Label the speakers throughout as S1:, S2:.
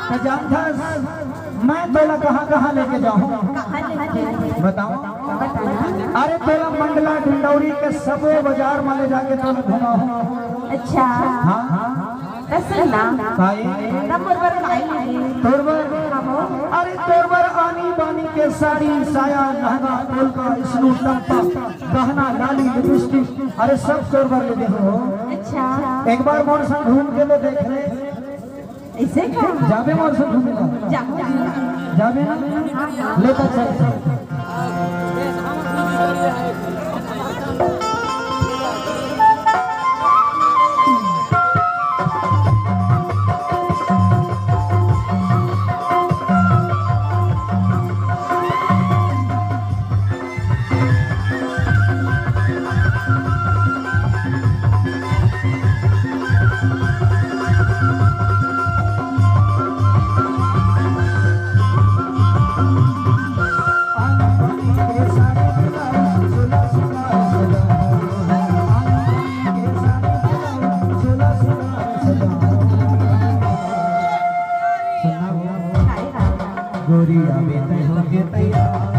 S1: तो जानता मैं तेरा कहाँ कहाँ लेके जाऊँ बताओ। अरे तेरा मंडला डिंडौरी के सबो बाजार में ले जाके तो घुमाऊँ।
S2: अच्छा
S1: हाँ अरे तोरबर आनी बानी के साड़ी साया लहंगा टोलका स्नू टप्पा गहना लाली लिपस्टिक अरे सब तोरबर ले देखो।
S2: अच्छा
S1: एक बार मोर संग घूम के तो देख ले
S2: ऐसे क्या
S1: जाबे मोर संग घूमेगा जाबे लेता चल। गोरी अभी तय हो के तैयार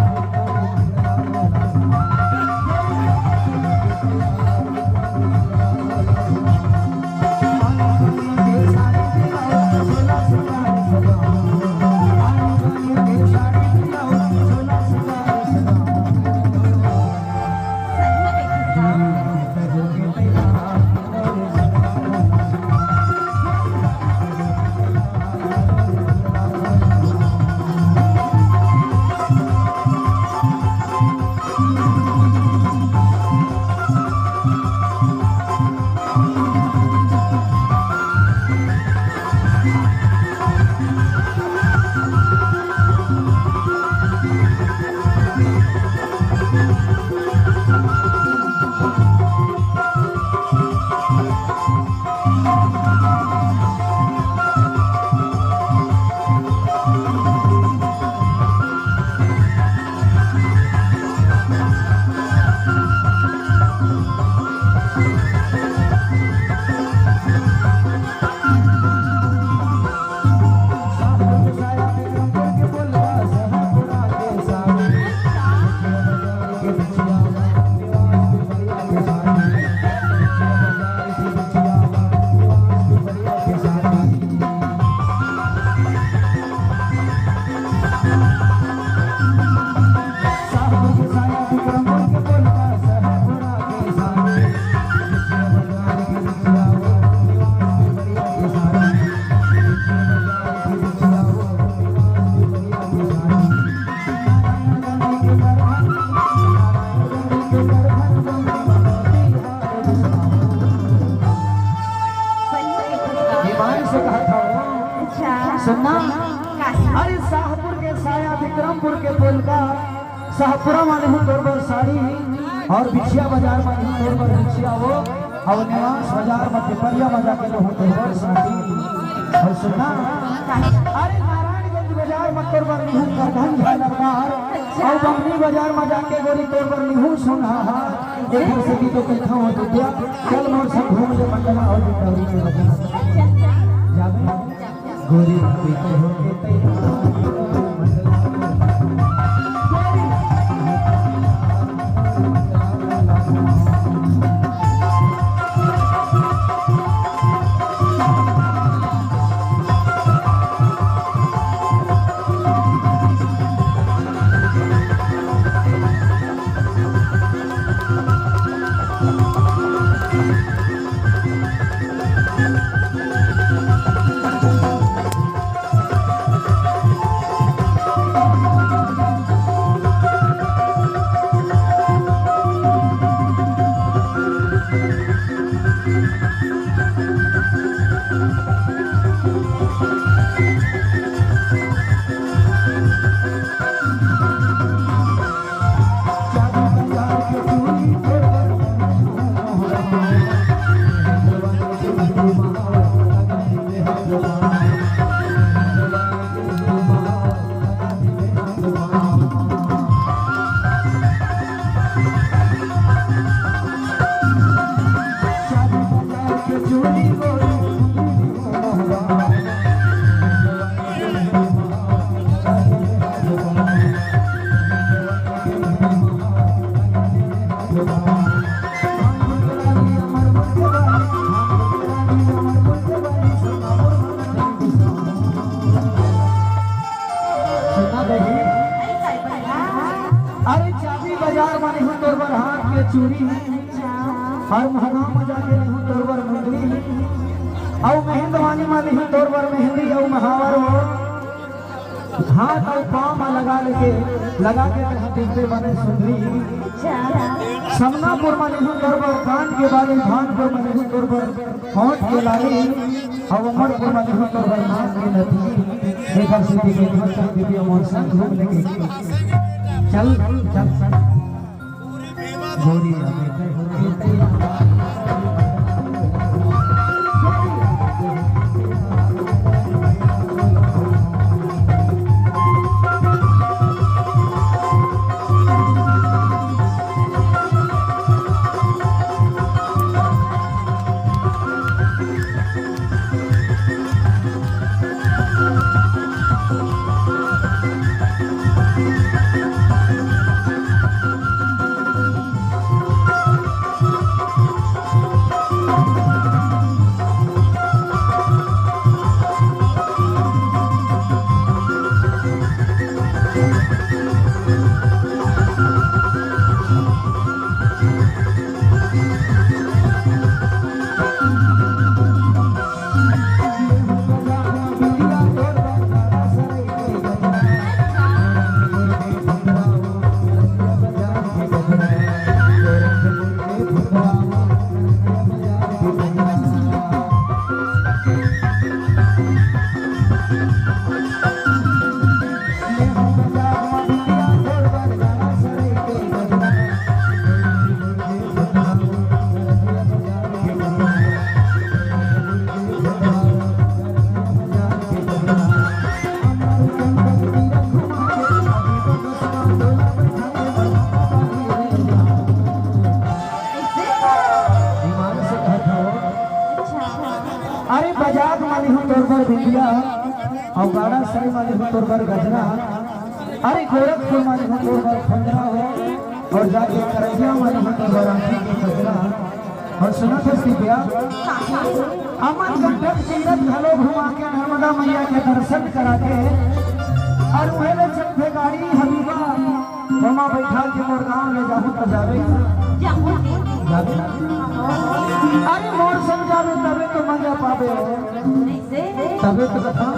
S1: सुनना। अरे शाहपुर के साया विक्रमपुर के पोलका शाहपुरा वाले हूँ तोरबर साड़ी और बिछिया बाजार में हूँ तोरबर बिछिया वो और निवास बाजार में पिपरिया में जाके हूँ तोरबर साड़ी। और सुनना अरे नारायणगंज बाजार में तोरबर नहीं हूँ करधन झालरदार और बमनी बाजार में जाके गोरी तोरबर नहीं हूँ सुना एक से भी तो कैसा हो तो क्या चल मोर सब घूम ले मंडला और डिंडौरी के बाजार जाबे गोरी अभी तय हो के तैयार चूड़ी
S2: अच्छा
S1: हर महंगा मजा के नहीं तोरबर मुंदरी औ मेहंदवानी माली ही तोरबर मेहंदी औ महावर हो हाथ और पाँव में लगा के देखते बने सुंदरी
S2: अच्छा
S1: समनापुर में नहीं तोरबर कान के बाले भानपुर में नहीं तोरबर होंठ के लाली और अमरपुर में नहीं तोरबर नाक के नदी देखा सिटी के धोचा दिव्य मौसम घूम लेके चल चल गोरी अरे बजाज माली हूँ तोरबर बिंदिया और गाड़ा सही माली हूँ तोरबर गजरा अरे गोरखपुर माली हूँ तोरबर खंडरा हो और जाके करैया माली हूँ तोरबर आंखी की गजरा और सुना था सिपिया अमन गंडक तीरथ घलो घुमा के नर्मदा मैया के दर्शन करा के और पहले चलते गाड़ी हबीबा वहाँ बैठा के मोर गाँव ले जाहू तो जावे अरे मोर समझावे तबे तो मजा पावे तबे तो कथा